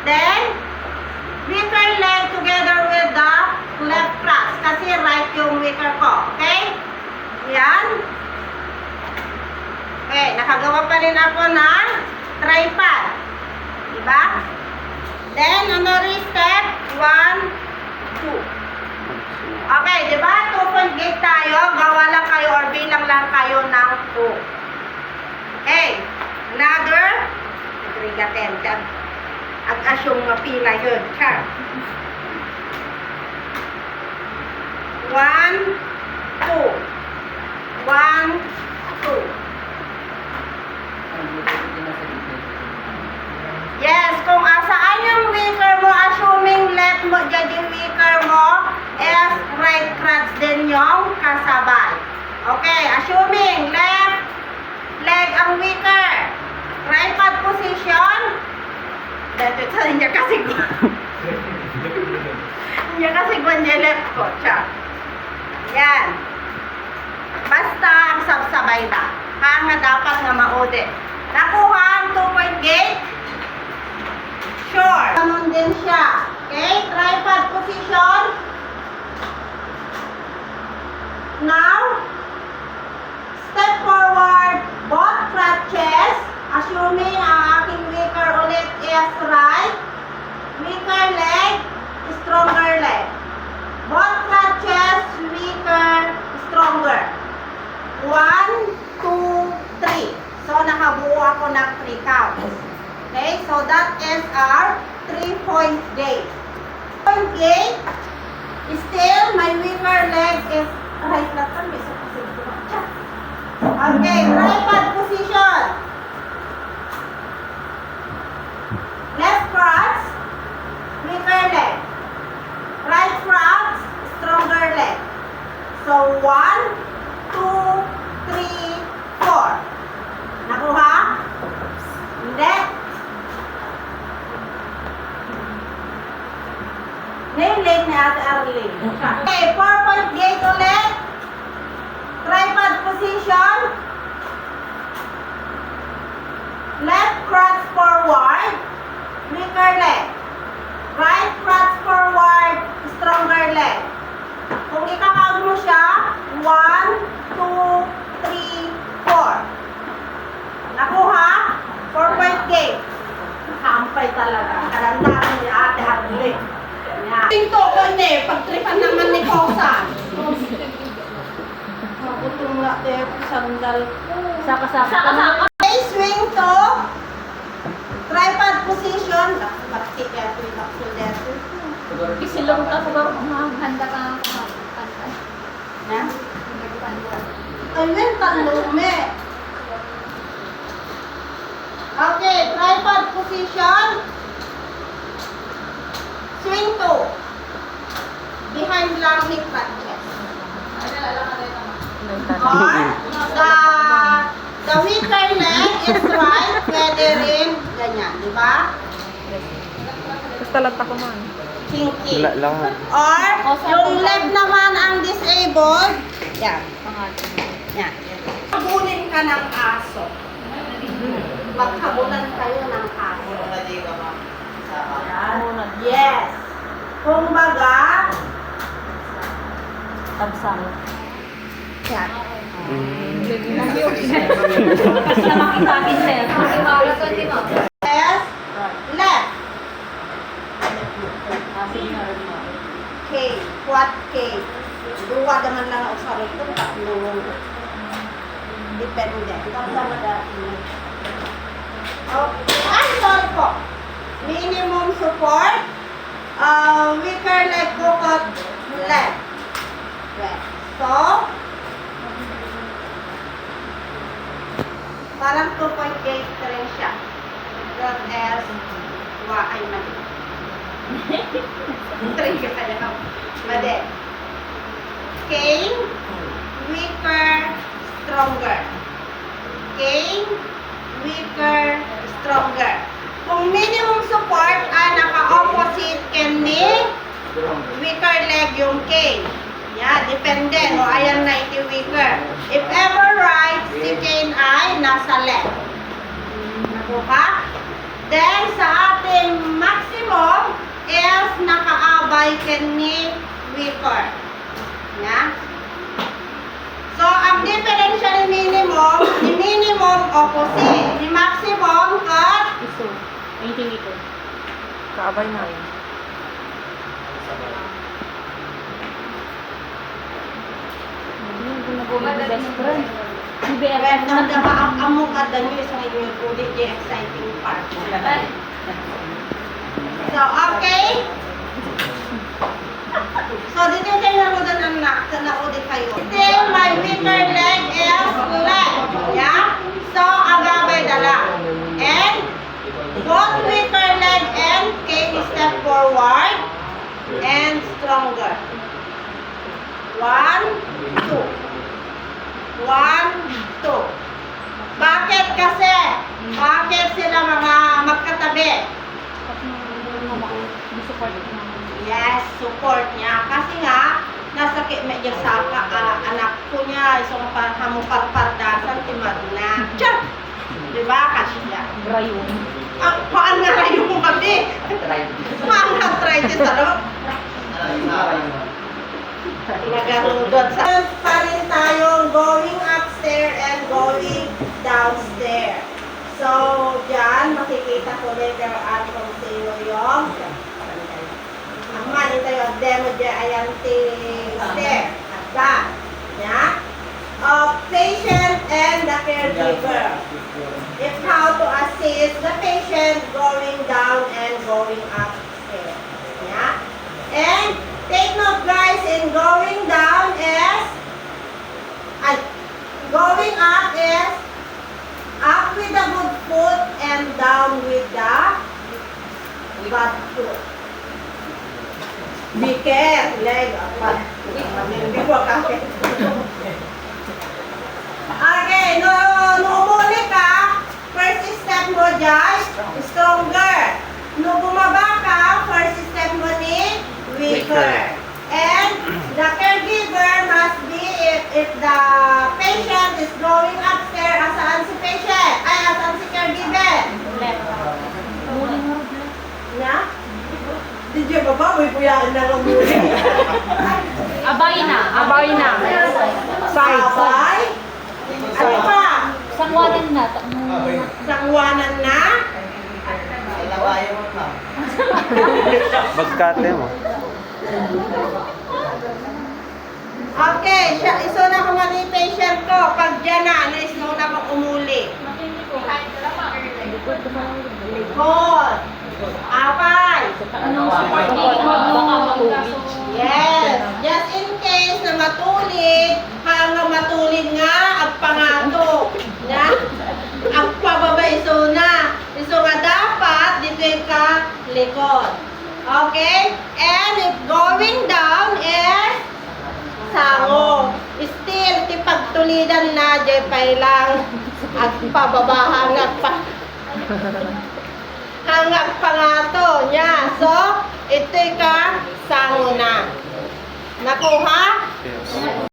Then, weaker leg together with the left crotch. Kasi right yung weaker ko. Okay? Yan. Okay, nakagawa pa rin ako ng tripod. Diba? Then, another step. 1, 2. Okay, diba? 2-point gate tayo. Gawa lang kayo or bilang lang kayo ng 2. Okay. Another. Nagrigaten. Ag-asyong mapila yun. Char. 1, 2. 1, 2. Yes, kung asaan yung weaker mo, assuming left mo, dyan yung weaker mo, is right crotch din yung kasabay. Okay, assuming left leg ang weaker. Right pad position. Dito sa niya kasi niya kasi niya left ko. Siya. Yan. Basta ang sabsabay na. Hanga dapat na maudi. Nakuha ang 2-point gate. Sure. Ganun din siya. Okay? Tripod position. Now, step forward, both crutches. Assuming ang aking weaker ulit is right. Weaker leg, stronger leg. Both crutches, weaker, stronger. 1, 2, 3. So, nakabuo ako ng 3 counts. Okay, so that is our 3-point gate. Point gate, still my weaker leg is right na kami. Okay, tripod position. Left crotch, weaker leg. Right crotch, stronger leg. So 1, 2, 3, 4. Nakuha? Hindi. Leg ni Ate Arlene. Okay, 4-point gate ulit. Tripod position. Left crotch forward. Weaker leg. Right crotch forward. Stronger leg. Kung ikakount mo siya, 1, 2, 3, 4. Nakuha? 4-point gate. Nakampay talaga. Kalandaran ni Ate Arlene. Tingto ko ni, pagtripan naman ni Kosan. Mabutung lahat sandal. Saka-saka. Okay, swing to tripod position. Bakti kaya ito yung baksul dito. Isilong ka sa handa ka kanta. Na? Ayun, talume. Okay, tripod position. Swing to behind lang ni crutches. Or the weaker leg is right, pwede rin ganyan, di ba? Basta lata ko man. Kinky. Wala lang. Or yung left naman ang disabled. Yan. Yan. Habulin ka ng aso. Maghabulan kayo ng aso. Yes. Kung baga, Tagsang. yan. Kasi makita sir. Yes. Left. K. Quad K. Duwa naman lang ako sa rito. Tatlong. Depende. Tama dati. Okay. Ay, sorry po. Minimum support. Weaker leg ko cut left. So, parang 2-point gate rin siya. That is, ay mali. 3 ka kaya ako. Mali. Cane, weaker, stronger. Cane, weaker, stronger. Kung minimum support, naka-opposite can ni weaker leg yung cane. Yeah, depende. O, ayan na iti weaker. If ever right, si cane ay nasa left. Nakuha? Then, sa ating maximum abay ken ni weaker. Ya. So, ang differential ni minimum opposite, ni maximum kat Iso. Ay, hindi ito. Kaabay na. Best friend. Si BFF well, na. nang amo kada niyo sa inyo ulit yung exciting part. So, okay? So, dito kayo narudan ang naudit kayo. Still, my weaker leg is left. Yeah? So, agabay dala. And, both weaker leg and Kate step forward and stronger. 1, 2. 1, 2. Bakit kasi? Bakit sila mga magkatabi? Yes, support niya. Kasi nga, nasakit medyo sa anak ko niya. So, hamuparpardasan, timad na. Tiyah! Diba? Kasi niya. Brayon. Paan nga rayo mo kami? Paan nga arthritis, ano? Nagarudot sa... Pa rin tayong going upstairs and going downstairs. So, dyan, makikita ko later on kung sino yung... Mani tayo demo dyan ayan stair. At that. Yeah? Of patient and the caregiver. If how to assist the patient going down and going upstairs. Yeah? And take note guys, in going down is going up is up with the good foot and down with the bad foot. Biket, leg, bad foot. Hindi ko kasi. Okay, no umuli ka, first step mo dyan, stronger. No bumaba ka, first step mo ni weaker. And the caregiver must be, if the patient is going upstairs, asaan si patient? Ay, asaan si caregiver? Left. Muling mo. Na? Di dyan baba, may puyaan na ng muli. Abay na. Abay na. Side. Abay? Ano pa? Sangwanan na. Sangwanan na? Bagkate mo. Okay, iso na ko man yung patient ko. Pag dyan na, slow na ko umuli. Likod. Abay. Yes. Just in case na matulid, hanggang matulid nga, ang pangato. Na? Ang pababay iso na. Iso nga dapat, dito ka likod. Okay? And if going down is sango. Still, tipagtulidan na, jay lang. At pababa, hanggang pa. Hanggang pangato niya. So, ito ka sango na. Nakuha? Yes.